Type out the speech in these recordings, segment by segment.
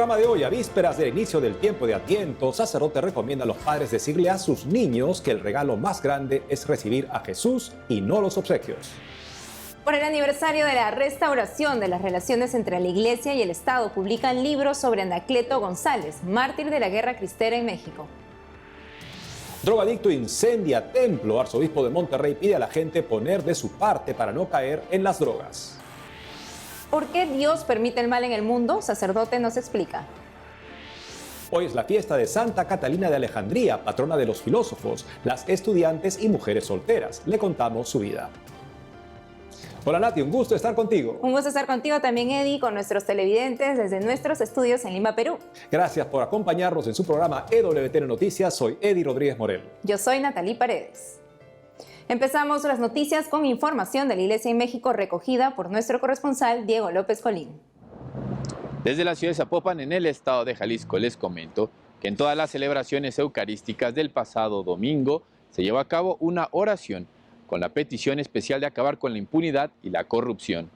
programa de hoy, a vísperas del inicio del tiempo de Adviento, sacerdote recomienda a los padres decirle a sus niños que el regalo más grande es recibir a Jesús y no los obsequios. Por el aniversario de la restauración de las relaciones entre la Iglesia y el Estado, publican libros sobre Anacleto González, mártir de la guerra cristera en México. Drogadicto incendia templo. Arzobispo de Monterrey pide a la gente poner de su parte para no caer en las drogas. ¿Por qué Dios permite el mal en el mundo? Sacerdote nos explica. Hoy es la fiesta de Santa Catalina de Alejandría, patrona de los filósofos, las estudiantes y mujeres solteras. Le contamos su vida. Hola Nati, un gusto estar contigo. Un gusto estar contigo también, Eddie, con nuestros televidentes desde nuestros estudios en Lima, Perú. Gracias por acompañarnos en su programa EWTN Noticias. Soy Eddie Rodríguez Morel. Yo soy Natalie Paredes. Empezamos las noticias con información de la Iglesia en México recogida por nuestro corresponsal Diego López Colín. Desde la ciudad de Zapopan, en el estado de Jalisco, les comento que en todas las celebraciones eucarísticas del pasado domingo se llevó a cabo una oración con la petición especial de acabar con la impunidad y la corrupción.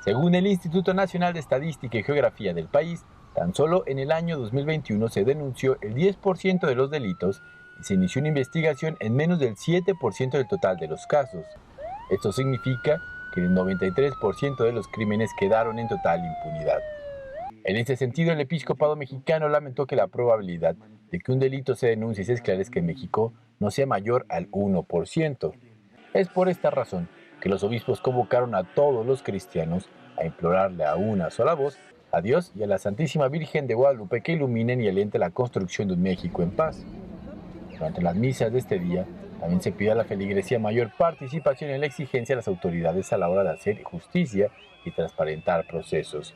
Según el Instituto Nacional de Estadística y Geografía del país, tan solo en el año 2021 se denunció el 10% de los delitos y se inició una investigación en menos del 7% del total de los casos. Esto significa que el 93% de los crímenes quedaron en total impunidad. En este sentido, el episcopado mexicano lamentó que la probabilidad de que un delito se denuncie y se esclarezca en México no sea mayor al 1%. Es por esta razón que los obispos convocaron a todos los cristianos a implorarle a una sola voz a Dios y a la Santísima Virgen de Guadalupe que iluminen y alienten la construcción de un México en paz. Durante las misas de este día, también se pide a la feligresía mayor participación en la exigencia de las autoridades a la hora de hacer justicia y transparentar procesos,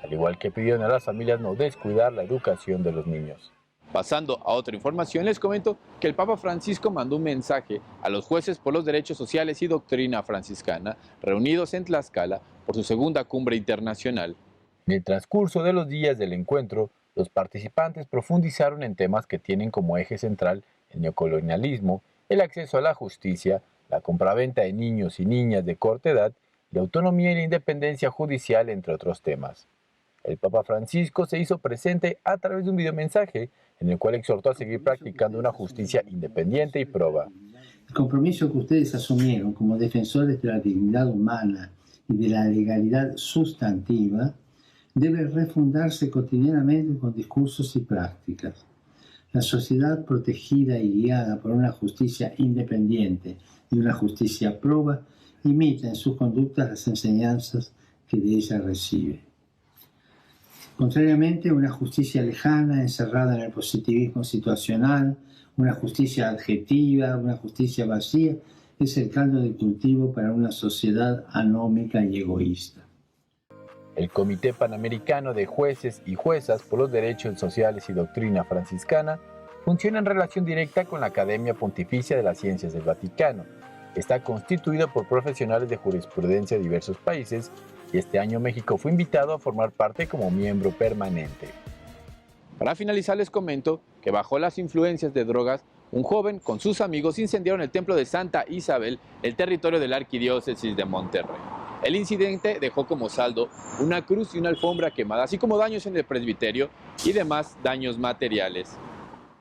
al igual que pidieron a las familias no descuidar la educación de los niños. Pasando a otra información, les comento que el Papa Francisco mandó un mensaje a los jueces por los derechos sociales y doctrina franciscana reunidos en Tlaxcala por su segunda cumbre internacional. En el transcurso de los días del encuentro, los participantes profundizaron en temas que tienen como eje central el neocolonialismo, el acceso a la justicia, la compraventa de niños y niñas de corta edad, la autonomía y la independencia judicial, entre otros temas. El Papa Francisco se hizo presente a través de un videomensaje en el cual exhortó a seguir practicando una justicia independiente y proba. El compromiso que ustedes asumieron como defensores de la dignidad humana y de la legalidad sustantiva debe refundarse cotidianamente con discursos y prácticas. La sociedad protegida y guiada por una justicia independiente y una justicia proba imita en sus conductas las enseñanzas que de ella recibe. Contrariamente, una justicia lejana, encerrada en el positivismo situacional, una justicia adjetiva, una justicia vacía, es el caldo de cultivo para una sociedad anómica y egoísta. El Comité Panamericano de Jueces y Juezas por los Derechos Sociales y Doctrina Franciscana funciona en relación directa con la Academia Pontificia de las Ciencias del Vaticano. Está constituido por profesionales de jurisprudencia de diversos países y este año México fue invitado a formar parte como miembro permanente. Para finalizar, les comento que bajo las influencias de drogas, un joven con sus amigos incendiaron el templo de Santa Isabel, el territorio de la Arquidiócesis de Monterrey. El incidente dejó como saldo una cruz y una alfombra quemada, así como daños en el presbiterio y demás daños materiales.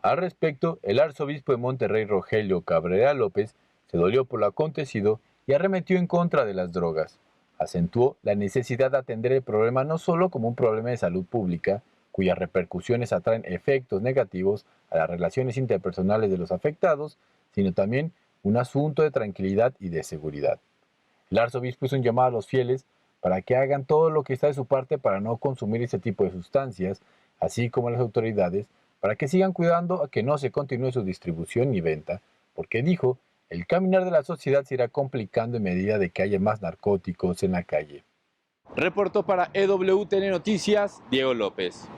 Al respecto, el arzobispo de Monterrey, Rogelio Cabrera López, se dolió por lo acontecido y arremetió en contra de las drogas. Acentuó la necesidad de atender el problema no solo como un problema de salud pública, cuyas repercusiones atraen efectos negativos a las relaciones interpersonales de los afectados, sino también un asunto de tranquilidad y de seguridad. El arzobispo hizo un llamado a los fieles para que hagan todo lo que está de su parte para no consumir este tipo de sustancias, así como a las autoridades para que sigan cuidando a que no se continúe su distribución ni venta, porque dijo, el caminar de la sociedad se irá complicando en medida de que haya más narcóticos en la calle. Reportó para EWTN Noticias, Diego López.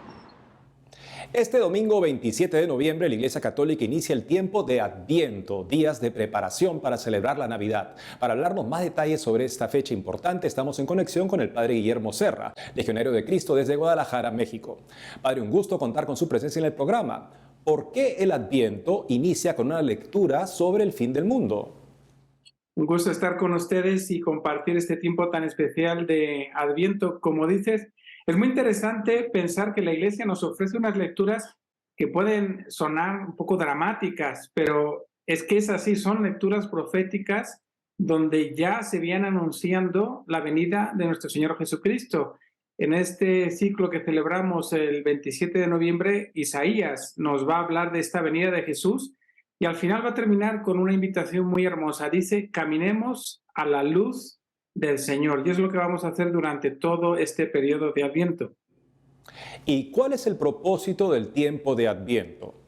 Este domingo 27 de noviembre la Iglesia Católica inicia el tiempo de Adviento, días de preparación para celebrar la Navidad. Para hablarnos más detalles sobre esta fecha importante, estamos en conexión con el Padre Guillermo Serra, legionario de Cristo desde Guadalajara, México. Padre, un gusto contar con su presencia en el programa. ¿Por qué el Adviento inicia con una lectura sobre el fin del mundo? Un gusto estar con ustedes y compartir este tiempo tan especial de Adviento. Como dices, Es muy interesante pensar que la Iglesia nos ofrece unas lecturas que pueden sonar un poco dramáticas, pero es que es así, son lecturas proféticas donde ya se viene anunciando la venida de nuestro Señor Jesucristo. En este ciclo que celebramos el 27 de noviembre, Isaías nos va a hablar de esta venida de Jesús y al final va a terminar con una invitación muy hermosa. Dice, caminemos a la luz del Señor. Y es lo que vamos a hacer durante todo este periodo de Adviento. ¿Y cuál es el propósito del tiempo de Adviento?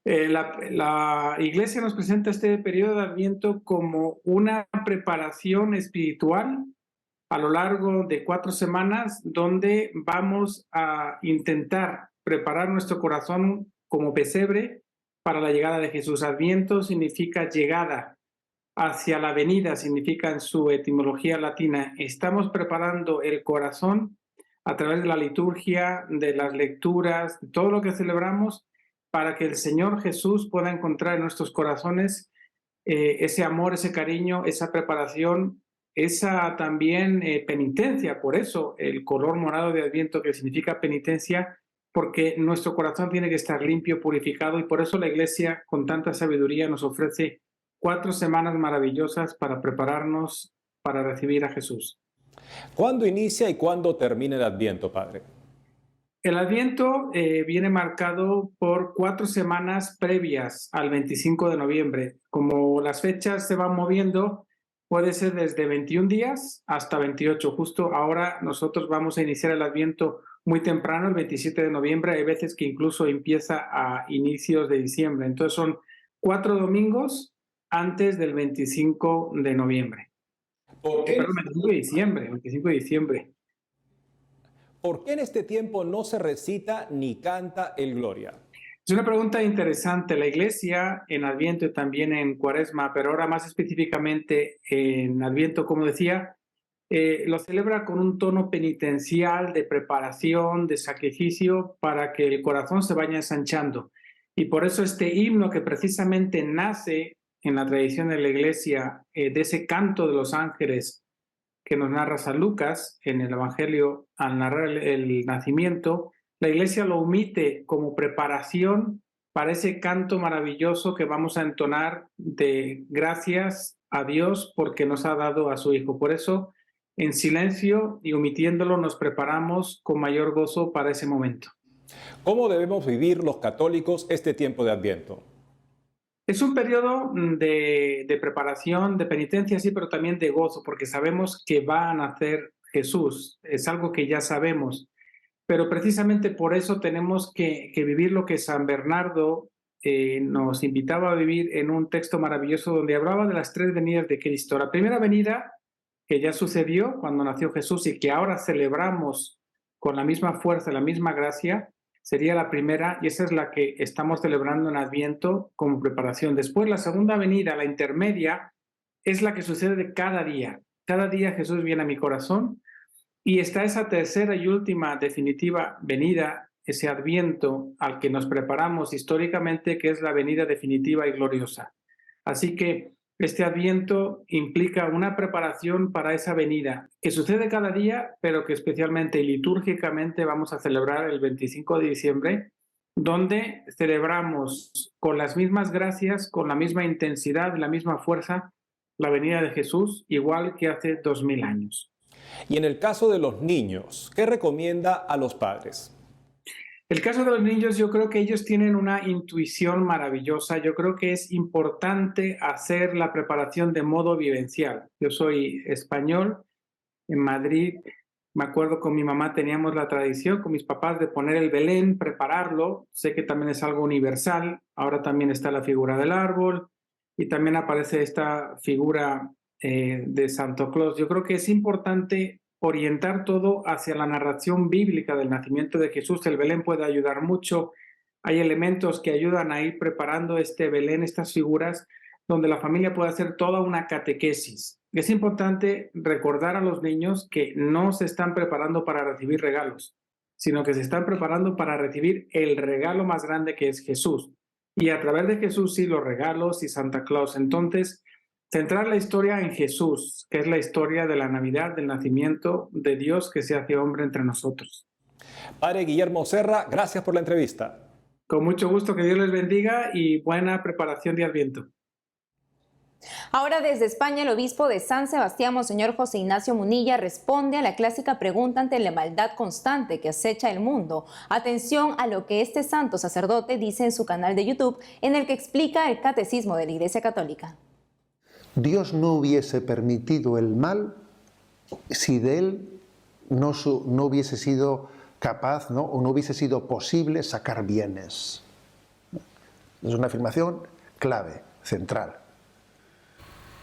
La Iglesia nos presenta este periodo de Adviento como una preparación espiritual a lo largo de 4 semanas, donde vamos a intentar preparar nuestro corazón como pesebre para la llegada de Jesús. Adviento significa llegada, hacia la venida significa en su etimología latina. Estamos preparando el corazón a través de la liturgia, de las lecturas, de todo lo que celebramos, para que el Señor Jesús pueda encontrar en nuestros corazones ese amor, ese cariño, esa preparación, esa también penitencia. Por eso el color morado de Adviento, que significa penitencia, porque nuestro corazón tiene que estar limpio, purificado, y por eso la Iglesia con tanta sabiduría nos ofrece 4 semanas maravillosas para prepararnos para recibir a Jesús. ¿Cuándo inicia y cuándo termina el Adviento, Padre? El Adviento viene marcado por 4 semanas previas al 25 de noviembre. Como las fechas se van moviendo, puede ser desde 21 días hasta 28. Justo ahora nosotros vamos a iniciar el Adviento muy temprano, el 27 de noviembre. Hay veces que incluso empieza a inicios de diciembre. Entonces son 4 domingos antes del 25 de noviembre. Perdón, 25 de diciembre, 25 de diciembre. ¿Por qué en este tiempo no se recita ni canta el Gloria? Es una pregunta interesante. La Iglesia en Adviento y también en Cuaresma, pero ahora más específicamente en Adviento, como decía, lo celebra con un tono penitencial, de preparación, de sacrificio, para que el corazón se vaya ensanchando. Y por eso este himno, que precisamente nace en la tradición de la Iglesia, de ese canto de los ángeles que nos narra San Lucas en el Evangelio al narrar el nacimiento, la Iglesia lo omite como preparación para ese canto maravilloso que vamos a entonar de gracias a Dios porque nos ha dado a su Hijo. Por eso, en silencio y omitiéndolo, nos preparamos con mayor gozo para ese momento. ¿Cómo debemos vivir los católicos este tiempo de Adviento? Es un periodo de preparación, de penitencia, sí, pero también de gozo, porque sabemos que va a nacer Jesús. Es algo que ya sabemos. Pero precisamente por eso tenemos que vivir lo que San Bernardo nos invitaba a vivir en un texto maravilloso donde hablaba de las 3 venidas de Cristo. La primera venida, que ya sucedió cuando nació Jesús y que ahora celebramos con la misma fuerza, la misma gracia, sería la primera, y esa es la que estamos celebrando en Adviento como preparación. Después, la segunda venida, la intermedia, es la que sucede cada día. Cada día Jesús viene a mi corazón, y está esa tercera y última definitiva venida, ese Adviento al que nos preparamos históricamente, que es la venida definitiva y gloriosa. Así que este Adviento implica una preparación para esa venida, que sucede cada día, pero que especialmente y litúrgicamente vamos a celebrar el 25 de diciembre, donde celebramos con las mismas gracias, con la misma intensidad, la misma fuerza, la venida de Jesús, igual que hace 2000 años. Y en el caso de los niños, ¿qué recomienda a los padres? El caso de los niños, yo creo que ellos tienen una intuición maravillosa. Yo creo que es importante hacer la preparación de modo vivencial. Yo soy español, en Madrid, me acuerdo con mi mamá teníamos la tradición con mis papás de poner el Belén, prepararlo. Sé que también es algo universal. Ahora también está la figura del árbol y también aparece esta figura de Santo Claus. Yo creo que es importante orientar todo hacia la narración bíblica del nacimiento de Jesús. El Belén puede ayudar mucho. Hay elementos que ayudan a ir preparando este Belén, estas figuras, donde la familia puede hacer toda una catequesis. Es importante recordar a los niños que no se están preparando para recibir regalos, sino que se están preparando para recibir el regalo más grande, que es Jesús. Y a través de Jesús, sí, los regalos y Santa Claus. Entonces, centrar la historia en Jesús, que es la historia de la Navidad, del nacimiento de Dios que se hace hombre entre nosotros. Padre Guillermo Serra, gracias por la entrevista. Con mucho gusto, que Dios les bendiga y buena preparación de Adviento. Ahora desde España, el obispo de San Sebastián, Monseñor José Ignacio Munilla, responde a la clásica pregunta ante la maldad constante que acecha el mundo. Atención a lo que este santo sacerdote dice en su canal de YouTube, en el que explica el catecismo de la Iglesia Católica. Dios no hubiese permitido el mal si de él no hubiese sido capaz, ¿no? O no hubiese sido posible sacar bienes. Es una afirmación clave, central.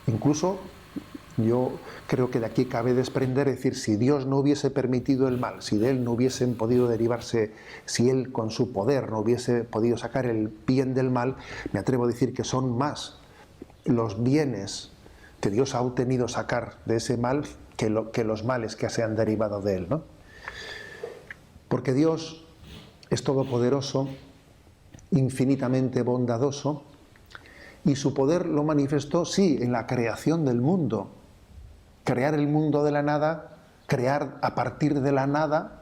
Incluso yo creo que de aquí cabe desprender, es decir, si Dios no hubiese permitido el mal, si de él no hubiesen podido derivarse, si él con su poder no hubiese podido sacar el bien del mal, me atrevo a decir que son más los bienes que Dios ha obtenido sacar de ese mal que los males que se han derivado de él, ¿no? Porque Dios es todopoderoso, infinitamente bondadoso, y su poder lo manifestó, sí, en la creación del mundo. Crear el mundo de la nada, crear a partir de la nada,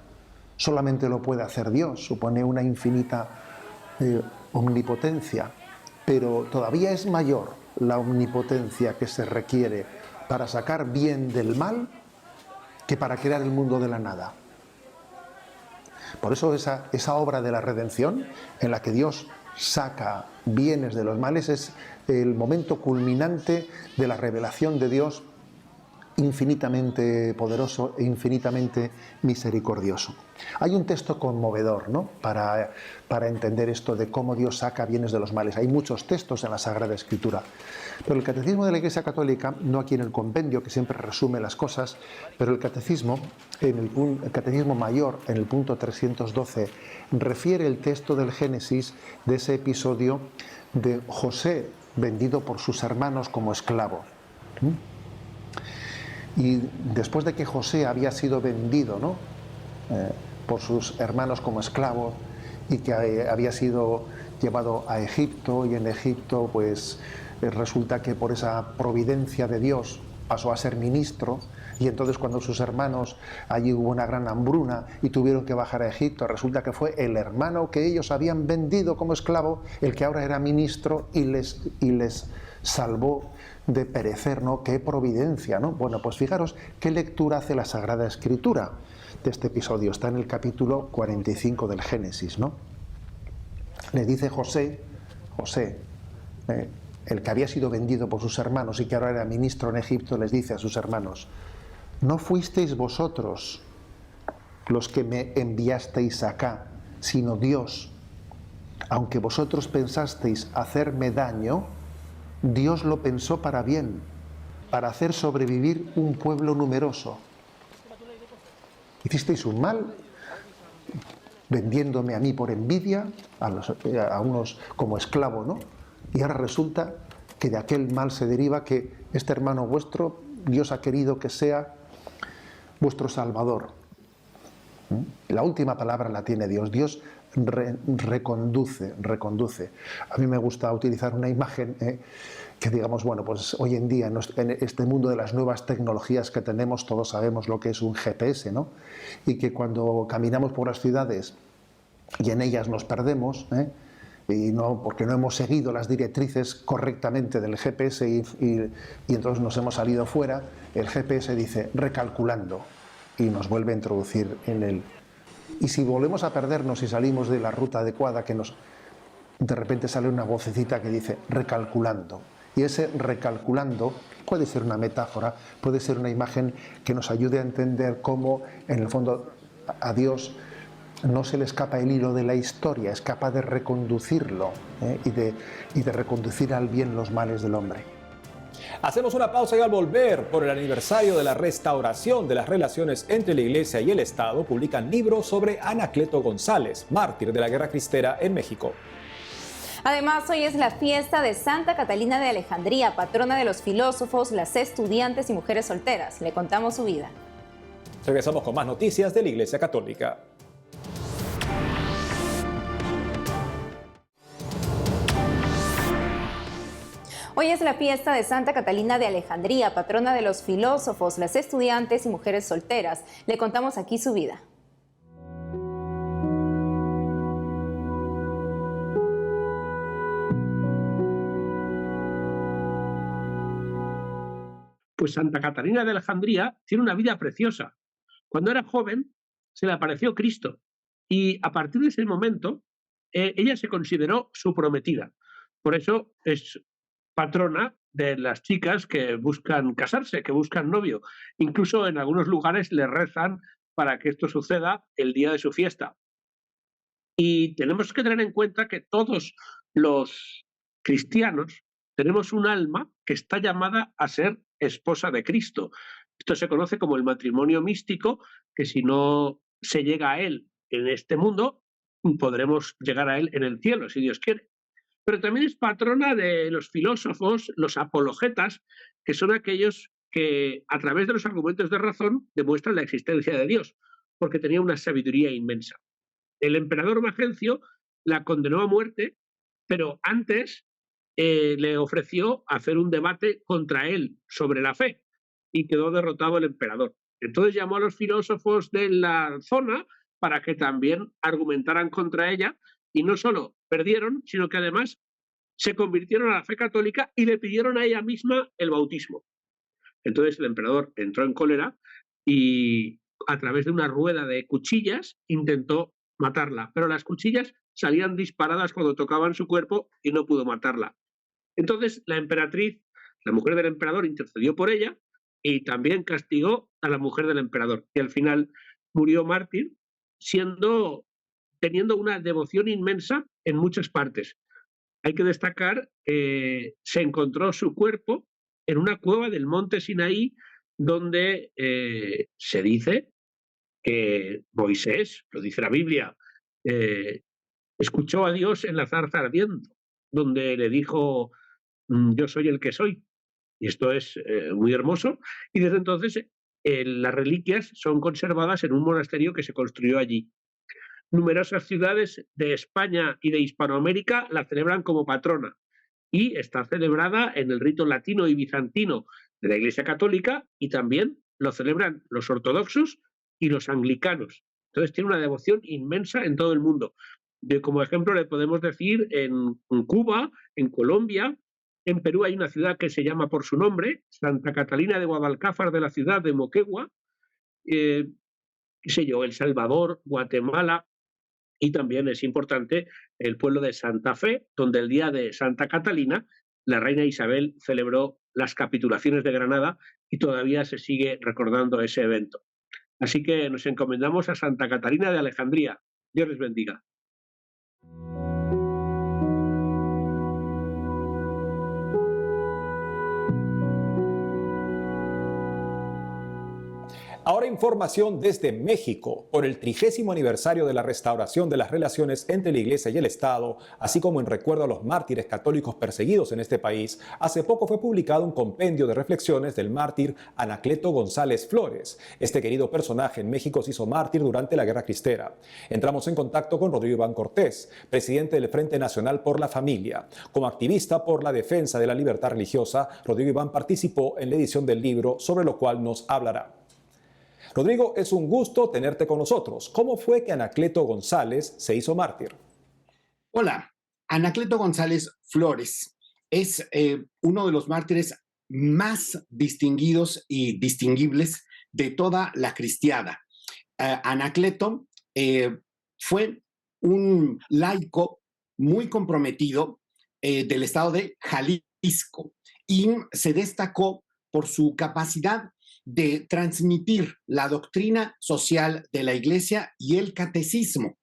solamente lo puede hacer Dios, supone una infinita omnipotencia, pero todavía es mayor la omnipotencia que se requiere para sacar bien del mal que para crear el mundo de la nada. Por eso esa obra de la redención, en la que Dios saca bienes de los males, es el momento culminante de la revelación de Dios infinitamente poderoso e infinitamente misericordioso. Hay un texto conmovedor, ¿no?, para entender esto de cómo Dios saca bienes de los males. Hay muchos textos en la Sagrada Escritura, pero el Catecismo de la Iglesia Católica, no aquí en el compendio que siempre resume las cosas, pero el Catecismo, el Catecismo Mayor, en el punto 312, refiere el texto del Génesis de ese episodio de José vendido por sus hermanos como esclavo. Y después de que José había sido vendido, ¿no?, por sus hermanos como esclavo, y que había sido llevado a Egipto, y en Egipto pues resulta que por esa providencia de Dios pasó a ser ministro, y entonces cuando sus hermanos, allí hubo una gran hambruna y tuvieron que bajar a Egipto, resulta que fue el hermano que ellos habían vendido como esclavo el que ahora era ministro y les salvó de perecer, ¿no? ¡Qué providencia!, ¿no? Bueno, pues fijaros qué lectura hace la Sagrada Escritura de este episodio. Está en el capítulo 45 del Génesis, ¿no? Le dice José, el que había sido vendido por sus hermanos y que ahora era ministro en Egipto, les dice a sus hermanos: ¿no fuisteis vosotros los que me enviasteis acá, sino Dios? Aunque vosotros pensasteis hacerme daño, Dios lo pensó para bien, para hacer sobrevivir un pueblo numeroso. Hicisteis un mal, vendiéndome a mí por envidia, a unos como esclavo, ¿no? Y ahora resulta que de aquel mal se deriva que este hermano vuestro, Dios ha querido que sea vuestro Salvador. La última palabra la tiene Dios. Dios reconduce. A mí me gusta utilizar una imagen que, digamos, bueno, pues hoy en día en este mundo de las nuevas tecnologías que tenemos, todos sabemos lo que es un GPS, ¿no? Y que cuando caminamos por las ciudades y en ellas nos perdemos, y no, porque no hemos seguido las directrices correctamente del GPS y entonces nos hemos salido fuera, el GPS dice recalculando y nos vuelve a introducir en él. Y si volvemos a perdernos y salimos de la ruta adecuada, de repente sale una vocecita que dice recalculando. Y ese recalculando puede ser una metáfora, puede ser una imagen que nos ayude a entender cómo, en el fondo, a Dios no se le escapa el hilo de la historia, es capaz de reconducirlo y de reconducir al bien los males del hombre. Hacemos una pausa y al volver, por el aniversario de la restauración de las relaciones entre la Iglesia y el Estado, publican libros sobre Anacleto González, mártir de la Guerra Cristera en México. Además, hoy es la fiesta de Santa Catalina de Alejandría, patrona de los filósofos, las estudiantes y mujeres solteras. Le contamos su vida. Regresamos con más noticias de la Iglesia Católica. Hoy es la fiesta de Santa Catalina de Alejandría, patrona de los filósofos, las estudiantes y mujeres solteras. Le contamos aquí su vida. Pues Santa Catalina de Alejandría tiene una vida preciosa. Cuando era joven se le apareció Cristo y a partir de ese momento ella se consideró su prometida. Por eso es patrona de las chicas que buscan casarse, que buscan novio. Incluso en algunos lugares le rezan para que esto suceda el día de su fiesta. Y tenemos que tener en cuenta que todos los cristianos tenemos un alma que está llamada a ser esposa de Cristo. Esto se conoce como el matrimonio místico, que si no se llega a él en este mundo, podremos llegar a él en el cielo, si Dios quiere. Pero también es patrona de los filósofos, los apologetas, que son aquellos que a través de los argumentos de razón demuestran la existencia de Dios, porque tenía una sabiduría inmensa. El emperador Magencio la condenó a muerte, pero antes le ofreció hacer un debate contra él sobre la fe y quedó derrotado el emperador. Entonces llamó a los filósofos de la zona para que también argumentaran contra ella y no solo perdieron, sino que además se convirtieron a la fe católica y le pidieron a ella misma el bautismo. Entonces el emperador entró en cólera y a través de una rueda de cuchillas intentó matarla, pero las cuchillas salían disparadas cuando tocaban su cuerpo y no pudo matarla. Entonces la emperatriz, la mujer del emperador, intercedió por ella y también castigó a la mujer del emperador. Y al final murió mártir, teniendo una devoción inmensa en muchas partes. Hay que destacar que se encontró su cuerpo en una cueva del monte Sinaí, donde se dice que Moisés, lo dice la Biblia, escuchó a Dios en la zarza ardiendo, donde le dijo: yo soy el que soy. Y esto es muy hermoso. Y desde entonces las reliquias son conservadas en un monasterio que se construyó allí. Numerosas ciudades de España y de Hispanoamérica la celebran como patrona y está celebrada en el rito latino y bizantino de la Iglesia Católica y también lo celebran los ortodoxos y los anglicanos. Entonces tiene una devoción inmensa en todo el mundo. Como ejemplo le podemos decir en Cuba, en Colombia, en Perú hay una ciudad que se llama por su nombre, Santa Catalina de Guadalcáfar de la ciudad de Moquegua, El Salvador, Guatemala, y también es importante el pueblo de Santa Fe, donde el día de Santa Catalina la reina Isabel celebró las capitulaciones de Granada y todavía se sigue recordando ese evento. Así que nos encomendamos a Santa Catalina de Alejandría. Dios les bendiga. Ahora información desde México. Por el 30º aniversario de la restauración de las relaciones entre la Iglesia y el Estado, así como en recuerdo a los mártires católicos perseguidos en este país, hace poco fue publicado un compendio de reflexiones del mártir Anacleto González Flores. Este querido personaje en México se hizo mártir durante la Guerra Cristera. Entramos en contacto con Rodrigo Iván Cortés, presidente del Frente Nacional por la Familia. Como activista por la defensa de la libertad religiosa, Rodrigo Iván participó en la edición del libro, sobre lo cual nos hablará. Rodrigo, es un gusto tenerte con nosotros. ¿Cómo fue que Anacleto González se hizo mártir? Hola, Anacleto González Flores es uno de los mártires más distinguidos y distinguibles de toda la cristiada. Anacleto fue un laico muy comprometido del estado de Jalisco y se destacó por su capacidad de transmitir la doctrina social de la Iglesia y el catecismo,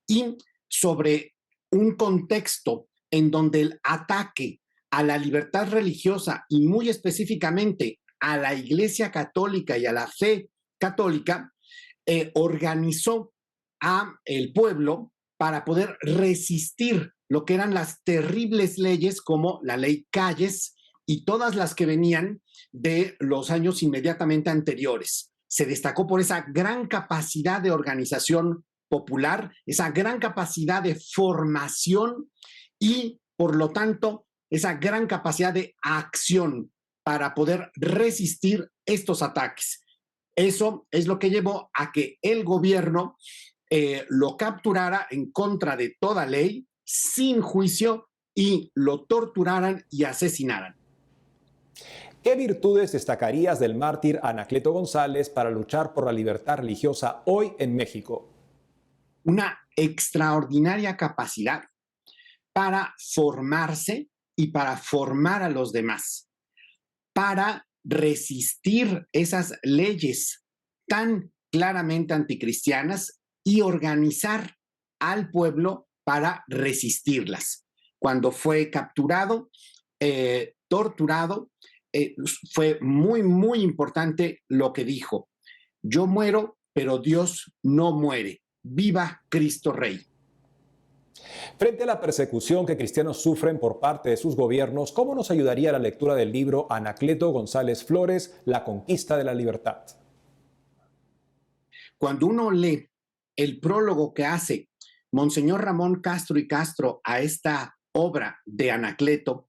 y sobre un contexto en donde el ataque a la libertad religiosa y muy específicamente a la Iglesia Católica y a la fe católica, organizó a el pueblo para poder resistir lo que eran las terribles leyes como la ley Calles y todas las que venían de los años inmediatamente anteriores. Se destacó por esa gran capacidad de organización popular, esa gran capacidad de formación y, por lo tanto, esa gran capacidad de acción para poder resistir estos ataques. Eso es lo que llevó a que el gobierno lo capturara en contra de toda ley, sin juicio, y lo torturaran y asesinaran. ¿Qué virtudes destacarías del mártir Anacleto González para luchar por la libertad religiosa hoy en México? Una extraordinaria capacidad para formarse y para formar a los demás, para resistir esas leyes tan claramente anticristianas y organizar al pueblo para resistirlas. Cuando fue capturado, torturado, fue muy, muy importante lo que dijo. Yo muero, pero Dios no muere. ¡Viva Cristo Rey! Frente a la persecución que cristianos sufren por parte de sus gobiernos, ¿cómo nos ayudaría la lectura del libro Anacleto González Flores, La conquista de la libertad? Cuando uno lee el prólogo que hace Monseñor Ramón Castro y Castro a esta obra de Anacleto,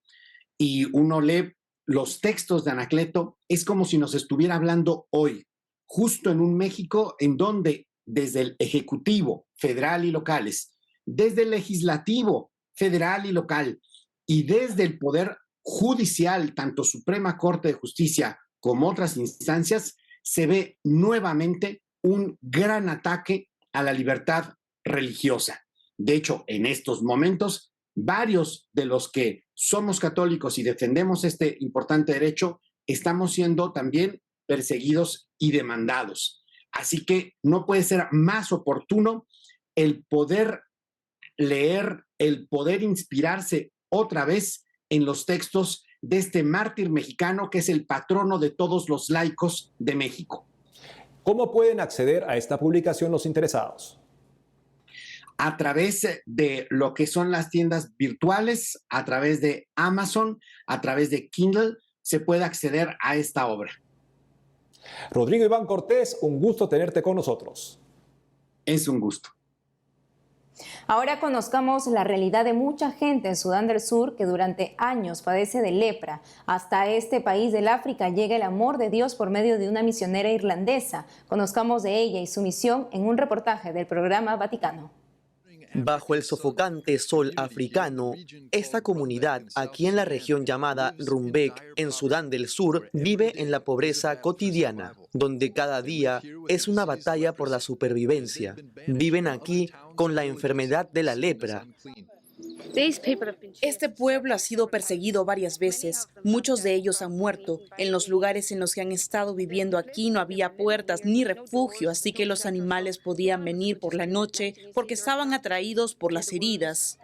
y uno lee los textos de Anacleto, es como si nos estuviera hablando hoy, justo en un México en donde desde el Ejecutivo federal y locales, desde el Legislativo federal y local y desde el Poder Judicial, tanto Suprema Corte de Justicia como otras instancias, se ve nuevamente un gran ataque a la libertad religiosa. De hecho, en estos momentos, varios de los que somos católicos y defendemos este importante derecho, estamos siendo también perseguidos y demandados. Así que no puede ser más oportuno el poder leer, el poder inspirarse otra vez en los textos de este mártir mexicano que es el patrono de todos los laicos de México. ¿Cómo pueden acceder a esta publicación los interesados? A través de lo que son las tiendas virtuales, a través de Amazon, a través de Kindle, se puede acceder a esta obra. Rodrigo Iván Cortés, un gusto tenerte con nosotros. Es un gusto. Ahora conozcamos la realidad de mucha gente en Sudán del Sur que durante años padece de lepra. Hasta este país del África llega el amor de Dios por medio de una misionera irlandesa. Conozcamos de ella y su misión en un reportaje del programa Vaticano. Bajo el sofocante sol africano, esta comunidad, aquí en la región llamada Rumbek, en Sudán del Sur, vive en la pobreza cotidiana, donde cada día es una batalla por la supervivencia. Viven aquí con la enfermedad de la lepra. Este pueblo ha sido perseguido varias veces. Muchos de ellos han muerto. En los lugares en los que han estado viviendo aquí no había puertas ni refugio, así que los animales podían venir por la noche porque estaban atraídos por las heridas.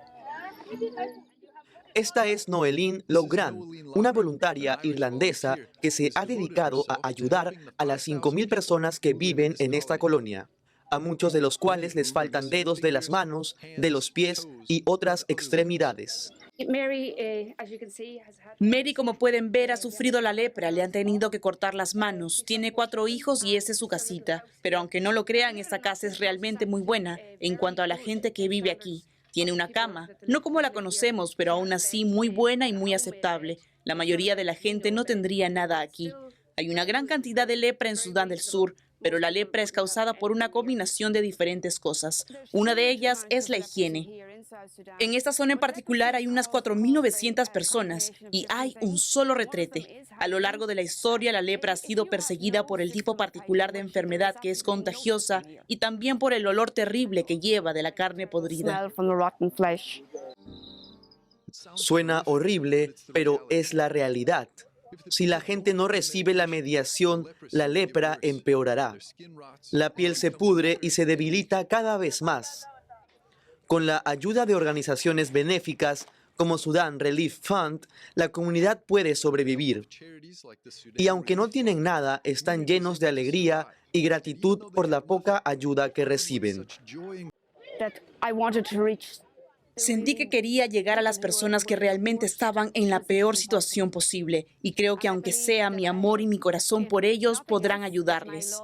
Esta es Noeline Logrand, una voluntaria irlandesa que se ha dedicado a ayudar a las 5.000 personas que viven en esta colonia, a muchos de los cuales les faltan dedos de las manos, de los pies y otras extremidades. Mary, como pueden ver, ha sufrido la lepra, le han tenido que cortar las manos. Tiene 4 hijos y esta es su casita. Pero aunque no lo crean, esta casa es realmente muy buena en cuanto a la gente que vive aquí. Tiene una cama, no como la conocemos, pero aún así muy buena y muy aceptable. La mayoría de la gente no tendría nada aquí. Hay una gran cantidad de lepra en Sudán del Sur, pero la lepra es causada por una combinación de diferentes cosas. Una de ellas es la higiene. En esta zona en particular hay unas 4.900 personas y hay un solo retrete. A lo largo de la historia, la lepra ha sido perseguida por el tipo particular de enfermedad que es contagiosa y también por el olor terrible que lleva de la carne podrida. Suena horrible, pero es la realidad. Si la gente no recibe la mediación, la lepra empeorará. La piel se pudre y se debilita cada vez más. Con la ayuda de organizaciones benéficas como Sudan Relief Fund, la comunidad puede sobrevivir. Y aunque no tienen nada, están llenos de alegría y gratitud por la poca ayuda que reciben. Sentí que quería llegar a las personas que realmente estaban en la peor situación posible y creo que aunque sea mi amor y mi corazón por ellos, podrán ayudarles.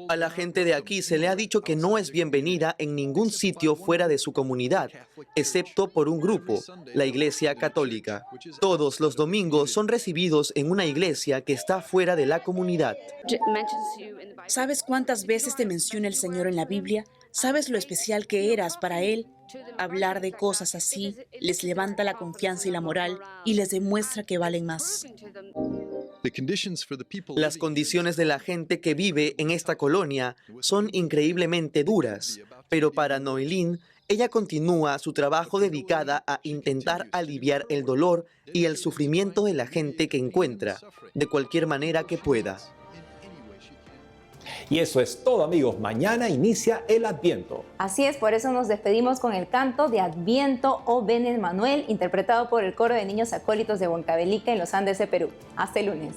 A la gente de aquí se le ha dicho que no es bienvenida en ningún sitio fuera de su comunidad, excepto por un grupo, la Iglesia Católica. Todos los domingos son recibidos en una iglesia que está fuera de la comunidad. ¿Sabes cuántas veces te menciona el Señor en la Biblia? ¿Sabes lo especial que eras para Él? Hablar de cosas así les levanta la confianza y la moral y les demuestra que valen más. Las condiciones de la gente que vive en esta colonia son increíblemente duras, pero para Noelín, ella continúa su trabajo dedicada a intentar aliviar el dolor y el sufrimiento de la gente que encuentra, de cualquier manera que pueda. Y eso es todo, amigos. Mañana inicia el Adviento. Así es, por eso nos despedimos con el canto de Adviento o Ven Emmanuel, interpretado por el coro de niños acólitos de Huancavelica en los Andes de Perú. Hasta el lunes.